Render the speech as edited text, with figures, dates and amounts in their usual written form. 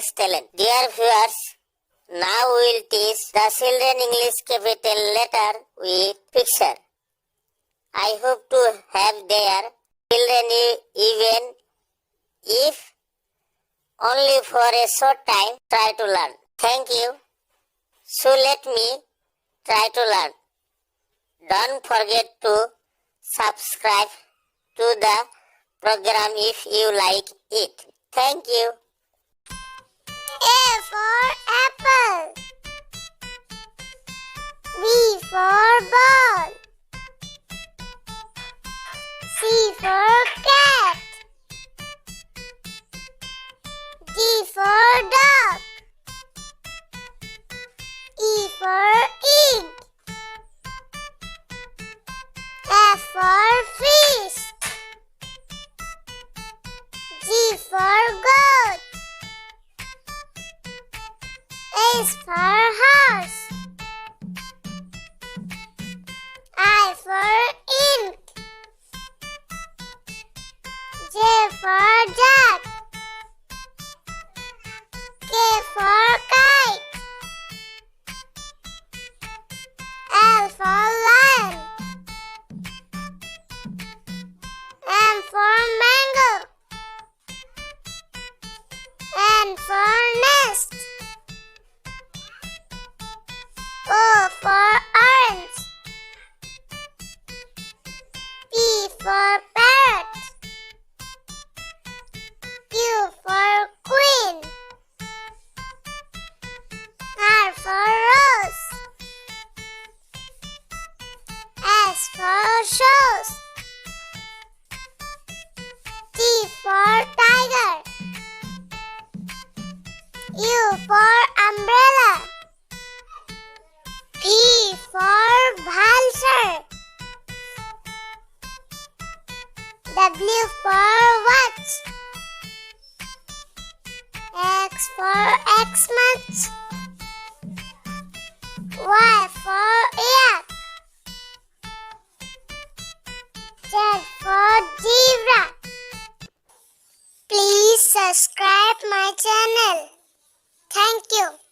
excellent. Dear viewers, now we will teach the children English capital letter with picture. I hope to have their children even if only for a short time try to learn. Thank you. So let me try to learn. Don't forget to subscribe to the program if you like it. Thank you. A for apple. B for ball. C for cat. D for dog. E for egg. F for fish. G for goat. H for horse. I for ink. J for jack. K for kite. L for lion. M for mango. N for nest. O for orange. P for parrot. Q for queen. R for rose. S for shoes. T for tiger. U for umbrella. V for vulture. W for watch. X for Xmas. Y for yak. Z for zebra. Please subscribe my channel. Thank you.